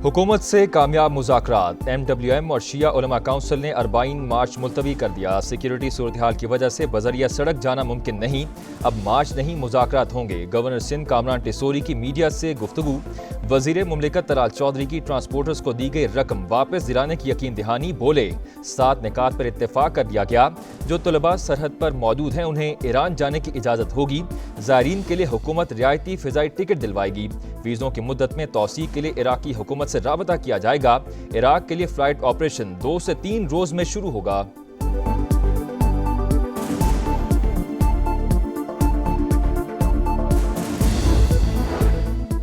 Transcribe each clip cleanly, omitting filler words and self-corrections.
हुकूमत से कामयाब मुज़ाकरात। MWM और शिया उलमा काउंसिल ने अरबाइन मार्च मुलतवी कर दिया। सिक्योरिटी सूरत हाल की वजह से बजरिया सड़क जाना मुमकिन नहीं, अब मार्च नहीं मुज़ाकरात होंगे। गवर्नर सिंध कामरान टिसोरी की मीडिया से गुफ्तगू। वज़ीर मुमलिकत तलाल चौधरी की ट्रांसपोर्टर्स को दी गई रकम वापस दिलाने की यकीन दहानी। बोले 7 निकात पर इत्तेफाक कर दिया गया। जो तलबा सरहद पर मौजूद हैं उन्हें ईरान जाने की इजाज़त होगी। ज़ायरीन के लिए हुकूमत रियायती फ़िज़ाई टिकट दिलवाएगी। वीज़ों की मुद्दत में तौसीक के लिए इराकी हुकूमत से राबता किया जाएगा। इराक के लिए फ्लाइट ऑपरेशन 2 से 3 रोज में शुरू होगा।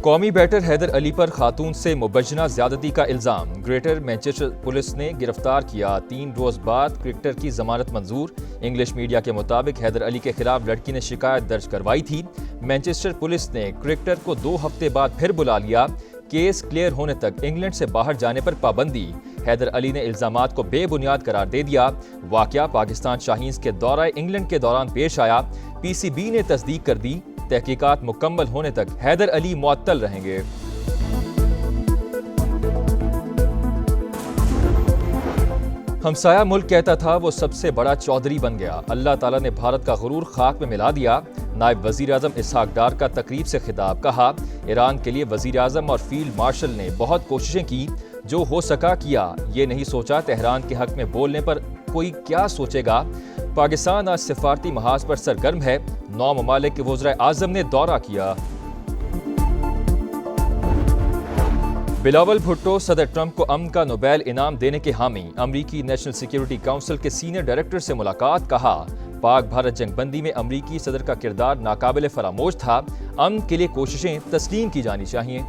कौमी बैटर हैदर अली पर खातून से मुबज्जना ज्यादती का इल्जाम। ग्रेटर मैनचेस्टर पुलिस ने गिरफ्तार किया। 3 रोज बाद क्रिकेटर की जमानत मंजूर। इंग्लिश मीडिया के मुताबिक हैदर अली के खिलाफ लड़की ने शिकायत दर्ज करवाई थी। मैनचेस्टर पुलिस ने क्रिकेटर को 2 हफ्ते बाद फिर बुला लिया। केस क्लियर होने तक इंग्लैंड से बाहर जाने पर पाबंदी। हैदर अली ने इल्जामात को बेबुनियाद करार दे दिया। वाकया पाकिस्तान शाहीन्स के दौरे इंग्लैंड के दौरान पेश आया। PCB ने तस्दीक कर दी। तहकीकात मुकम्मल होने तक हैदर अली मुअत्तल रहेंगे। हमसाया मुल्क कहता था वो सबसे बड़ा चौधरी बन गया। अल्लाह ताला ने भारत का गुरूर खाक में मिला दिया। नायब वजीर आजम इसहाक डार का तकरीब से खिताब। कहा ईरान के लिए वजीर आजम और फील्ड मार्शल ने बहुत कोशिशें की, जो हो सका किया। ये नहीं सोचा तेहरान के हक में बोलने पर कोई क्या सोचेगा। पाकिस्तान आज सिफारती महाज पर सरगर्म है। 9 ममालिक के वज़राए आज़म ने दौरा किया। बिलावल भुट्टो सदर ट्रंप को अमन का नोबेल इनाम देने के हामी। अमरीकी नेशनल सिक्योरिटी काउंसिल के सीनियर डायरेक्टर से मुलाकात। कहा पाक भारत जंगबंदी में अमरीकी सदर का किरदार नाकाबिल फरामोश था। अमन के लिए कोशिशें तस्लीम की जानी चाहिए।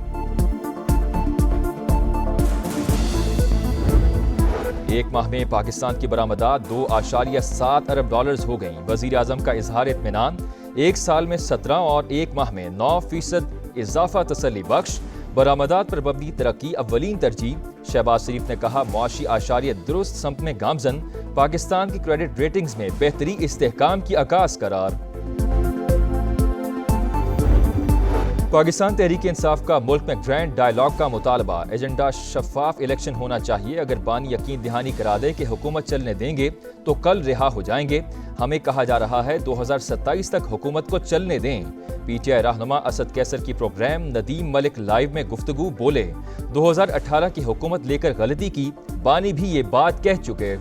एक माह में पाकिस्तान की बरामदात 2.7 अरब डॉलर्स हो गईं। वजीर आजम का इजहार इत्मीनान। 1 साल में 17 और 1 माह में 9% इजाफा तसल्ली बख्श। बरामदात पर मबनी तरक्की अव्वलीन तरजीह। शहबाज शरीफ ने कहा मुआशी आशारियत दुरुस्त सम्त में गामजन। पाकिस्तान की क्रेडिट रेटिंग्स में बेहतरी इस्तेहकाम की अकास करार। पाकिस्तान तहरीक इंसाफ का मुल्क में ग्रैंड डायलॉग का मुतालबा। एजेंडा शफाफ इलेक्शन होना चाहिए। अगर बानी यकीन दहानी करा दे कि हुकूमत चलने देंगे तो कल रिहा हो जाएंगे। हमें कहा जा रहा है 2027 तक हुकूमत को चलने दें। PTI रहनुमा असद कैसर की प्रोग्राम नदीम मलिक लाइव में गुफ्तगू। बोले 2018 की हुकूमत लेकर गलती की, बानी भी ये बात कह चुके।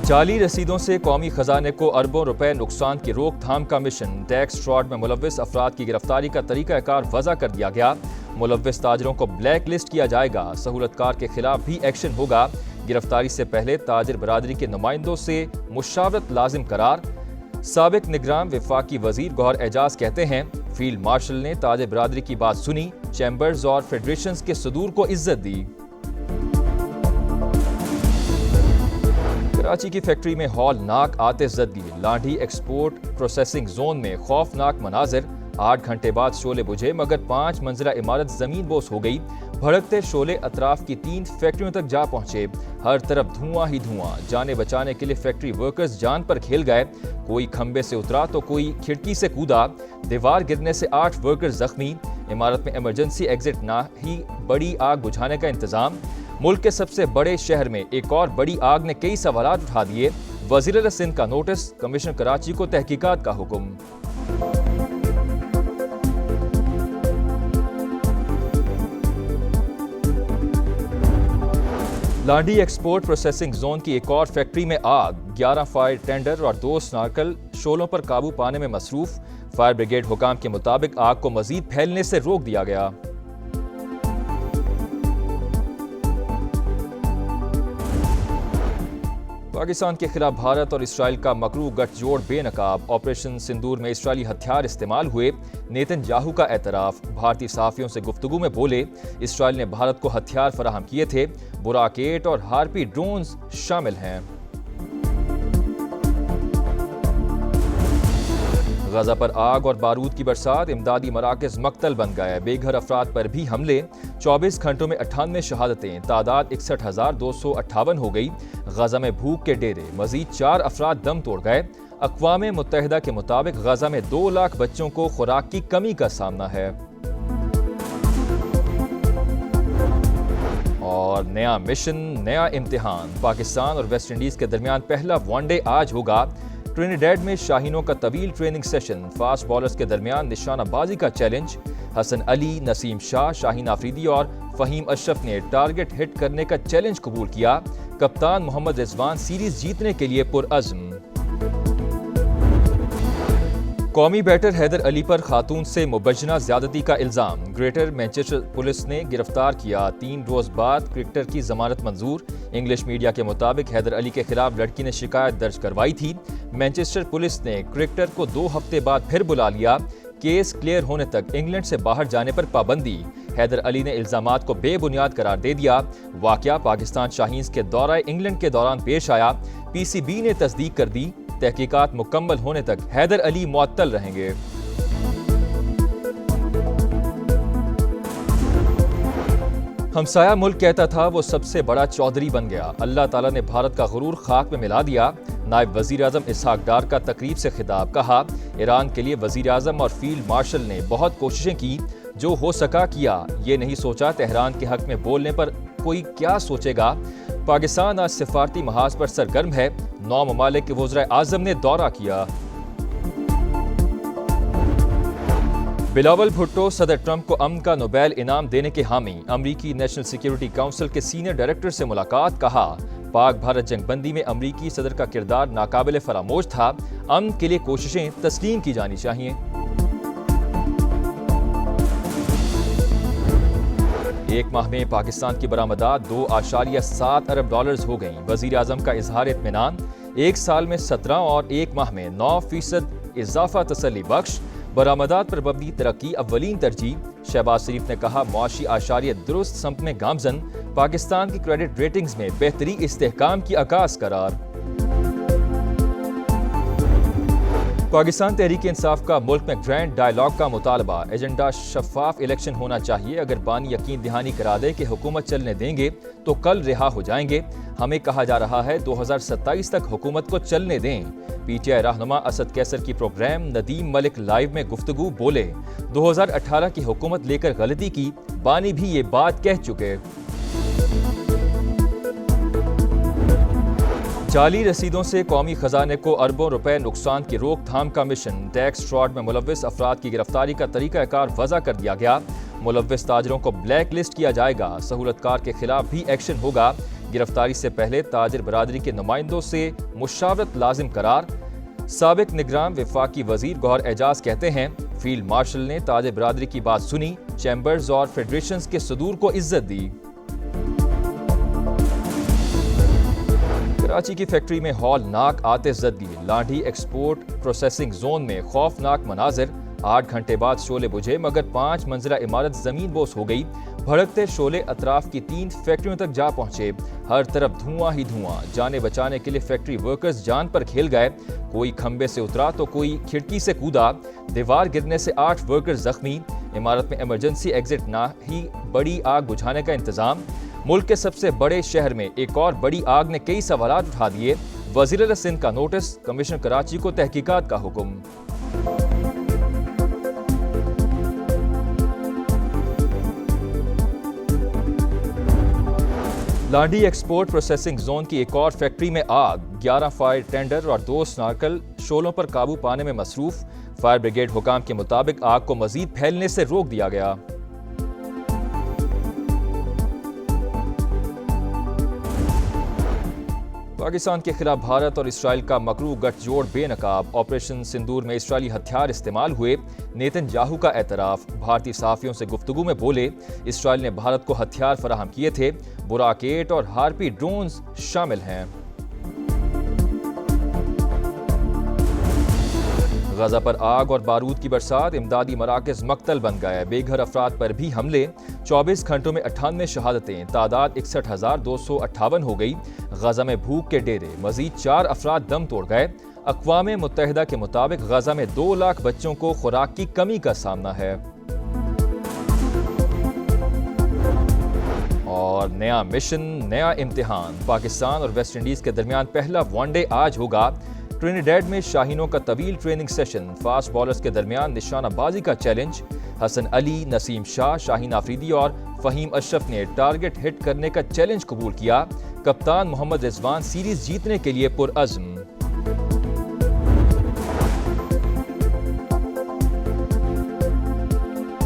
जाली रसीदों से कौमी खजाने को अरबों रुपए नुकसान की रोकथाम का मिशन। टैक्स फ्रॉड में मुलव्विस अफराद की गिरफ्तारी का तरीकाकार वज़ा कर दिया गया। मुलव्विस ताजरों को ब्लैक लिस्ट किया जाएगा। सहूलतकार के खिलाफ भी एक्शन होगा। गिरफ्तारी से पहले ताजिर बरादरी के नुमाइंदों से मुशावरत लाजिम करार। साबिक निगरान वफाकी वजीर गौहर एजाज कहते हैं फील्ड मार्शल ने ताजिर बरादरी की बात सुनी। चैम्बर्स और फेडरेशंस के सदूर को इज्जत दी। कराची की फैक्ट्री में हौलनाक आतिशज़दगी। लांडी एक्सपोर्ट प्रोसेसिंग जोन में खौफनाक मनाजिर। 8 घंटे बाद शोले बुझे मगर 5 मंजिला इमारत जमीन बोस हो गई। भड़कते शोले अतराफ की 3 फैक्ट्रियों तक जा पहुंचे। हर तरफ धुआं ही धुआं। जाने बचाने के लिए फैक्ट्री वर्कर्स जान पर खेल गए। कोई खंबे से उतरा तो कोई खिड़की से कूदा। दीवार गिरने से 8 वर्कर्स जख्मी। इमारत में इमरजेंसी एग्जिट ना ही बड़ी आग बुझाने का इंतजाम। मुल्क के सबसे बड़े शहर में एक और बड़ी आग ने कई सवालात उठा दिए। वज़ीर सिंध का नोटिस। कमिश्नर कराची को तहकीकात का हुक्म। लांडी एक्सपोर्ट प्रोसेसिंग जोन की एक और फैक्ट्री में आग। 11 फायर टेंडर और 2 स्नार्कल शोलों पर काबू पाने में मसरूफ। फायर ब्रिगेड हुकाम के मुताबिक आग को मजीद फैलने से रोक दिया गया। पाकिस्तान के खिलाफ भारत और इसराइल का मकरू गठजोड़ बेनकाब। ऑपरेशन सिंदूर में इसराइली हथियार इस्तेमाल हुए। नेतन्याहू का एतराफ। भारतीय सहाफियों से गुफ्तगू में बोले इसराइल ने भारत को हथियार फराहम किए थे। बुराकेट और हार्पी ड्रोन्स शामिल हैं। गजा पर आग और बारूद की बरसात। इमदादी मराकज़ मक्तल बन गए। बेघर अफराद पर भी हमले। 24 घंटों में 98 शहादतें। तादाद 61,258 हो गई। गजा में भूख के डेरे। मजीद 4 अफराद दम तोड़ गए। अक़वाम मुत्तहिदा के मुताबिक गजा में 2 लाख बच्चों को खुराक की कमी का सामना है। اور نیا مشن نیا امتحان، پاکستان اور ویسٹ انڈیز کے درمیان پہلا ون ڈے آج ہوگا۔ ٹرینیڈیڈ میں شاہینوں کا طویل ٹریننگ سیشن، فاسٹ بالرز کے درمیان نشانہ بازی کا چیلنج، حسن علی، نسیم شاہ، شاہین آفریدی اور فہیم اشرف نے ٹارگٹ ہٹ کرنے کا چیلنج قبول کیا۔ کپتان محمد رضوان سیریز جیتنے کے لیے پرعزم۔ قومی بیٹر حیدر علی پر خاتون سے مبینہ زیادتی کا الزام، گریٹر مانچسٹر پولیس نے گرفتار کیا۔ 3 روز بعد کرکٹر کی ضمانت منظور۔ انگلش میڈیا کے مطابق حیدر علی کے خلاف لڑکی نے شکایت درج کروائی تھی۔ مانچسٹر پولیس نے کرکٹر کو 2 ہفتے بعد پھر بلا لیا۔ کیس کلیئر ہونے تک انگلینڈ سے باہر جانے پر پابندی۔ حیدر علی نے الزامات کو بے بنیاد قرار دے دیا۔ واقعہ پاکستان شاہینز کے دورہ انگلینڈ کے دوران پیش آیا۔ پی سی بی نے تصدیق کر دی، تحقیقات مکمل ہونے تک حیدر علی معطل رہیں گے۔ ہمسایہ ملک کہتا تھا وہ سب سے بڑا چودھری بن گیا، اللہ تعالیٰ نے بھارت کا غرور خاک میں ملا دیا۔ نائب وزیر اعظم اسحاق ڈار کا تقریب سے خطاب، کہا ایران کے لیے وزیر اعظم اور فیلڈ مارشل نے بہت کوششیں کی، جو ہو سکا کیا، یہ نہیں سوچا تہران کے حق میں بولنے پر کوئی کیا سوچے گا۔ پاکستان آج سفارتی محاذ پر سرگرم ہے، 9 ممالک کے وزرائے اعظم نے دورہ کیا۔ بلاول بھٹو صدر ٹرمپ کو امن کا نوبیل انعام دینے کے حامی، امریکی نیشنل سیکیورٹی کونسل کے سینئر ڈائریکٹر سے ملاقات، کہا پاک بھارت جنگ بندی میں امریکی صدر کا کردار ناقابل فراموش تھا، امن کے لیے کوششیں تسلیم کی جانی چاہیے۔ ایک ماہ میں پاکستان کی برآمدات $2.7 ارب ہو گئیں، وزیر اعظم کا اظہار اطمینان، ایک سال میں 17 اور ایک ماہ میں 9% اضافہ تسلی بخش، برآمدات پر مبنی ترقی اولین ترجیح۔ شہباز شریف نے کہا معاشی اعشاریت درست سمت میں گامزن، پاکستان کی کریڈٹ ریٹنگز میں بہتری استحکام کی عکاس قرار۔ پاکستان تحریک انصاف کا ملک میں گرینڈ ڈائیلاگ کا مطالبہ، ایجنڈا شفاف الیکشن ہونا چاہیے، اگر بانی یقین دہانی کرا دے کہ حکومت چلنے دیں گے تو کل رہا ہو جائیں گے، ہمیں کہا جا رہا ہے 2027 تک حکومت کو چلنے دیں۔ پی ٹی آئی رہنما اسد کیسر کی پروگرام ندیم ملک لائیو میں گفتگو، بولے 2018 کی حکومت لے کر غلطی کی، بانی بھی یہ بات کہہ چکے۔ جعلی رسیدوں سے قومی خزانے کو اربوں روپے نقصان کی روک تھام کا مشن، ٹیکس فراڈ میں ملوث افراد کی گرفتاری کا طریقہ کار وضع کر دیا گیا، ملوث تاجروں کو بلیک لسٹ کیا جائے گا، سہولت کار کے خلاف بھی ایکشن ہوگا، گرفتاری سے پہلے تاجر برادری کے نمائندوں سے مشاورت لازم قرار۔ سابق نگراں وفاقی وزیر گوہر اعجاز کہتے ہیں فیلڈ مارشل نے تاجر برادری کی بات سنی، چیمبرز اور فیڈریشنز کے صدور کو عزت دی۔ کراچی کی فیکٹری میں ہولناک آتش زدگی، لانڈھی ایکسپورٹ پروسیسنگ زون میں خوفناک مناظر، 8 گھنٹے بعد شعلے بجھے مگر 5 منزلہ عمارت زمین بوس ہو گئی، بھڑکتے شعلے اطراف کی 3 فیکٹریوں تک جا پہنچے، ہر طرف دھواں ہی دھواں، جانے بچانے کے لیے فیکٹری ورکرز جان پر کھیل گئے، کوئی کھمبے سے اترا تو کوئی کھڑکی سے کودا، دیوار گرنے سے 8 ورکرز زخمی، عمارت میں ایمرجنسی ایگزٹ نہ ہی بڑی آگ بجھانے کا انتظام۔ ملک کے سب سے بڑے شہر میں ایک اور بڑی آگ نے کئی سوالات اٹھا دیے، وزیر اعلیٰ سندھ کا نوٹس، کمشنر کراچی کو تحقیقات کا حکم۔ لانڈھی ایکسپورٹ پروسیسنگ زون کی ایک اور فیکٹری میں آگ، 11 فائر ٹینڈر اور 2 سنارکل شعلوں پر قابو پانے میں مصروف، فائر بریگیڈ حکام کے مطابق آگ کو مزید پھیلنے سے روک دیا گیا۔ پاکستان کے خلاف بھارت اور اسرائیل کا مکروہ گٹھ جوڑ بے نقاب، آپریشن سندور میں اسرائیلی ہتھیار استعمال ہوئے، نیتن یاہو کا اعتراف، بھارتی صحافیوں سے گفتگو میں بولے اسرائیل نے بھارت کو ہتھیار فراہم کیے تھے، براکیٹ اور ہارپی ڈرونز شامل ہیں۔ غزہ پر آگ اور بارود کی برسات، امدادی مراکز مقتل بن گئے، بے گھر افراد پر بھی حملے، 24 گھنٹوں میں 98 شہادتیں، تعداد 61,258 ہو گئی، غزہ میں بھوک کے ڈیرے، مزید 4 افراد دم توڑ گئے۔ اقوام متحدہ کے مطابق غزہ میں 2 لاکھ بچوں کو خوراک کی کمی کا سامنا ہے۔ اور نیا مشن نیا امتحان، پاکستان اور ویسٹ انڈیز کے درمیان پہلا ون ڈے آج ہوگا، ٹرینیڈیڈ میں شاہینوں کا طویل ٹریننگ سیشن، فاسٹ بالرز کے درمیان نشانہ بازی کا چیلنج، حسن علی، نسیم شاہ، شاہین آفریدی اور فہیم اشرف نے ٹارگٹ ہٹ کرنے کا چیلنج قبول کیا، کپتان محمد رضوان سیریز جیتنے کے لیے پرعزم۔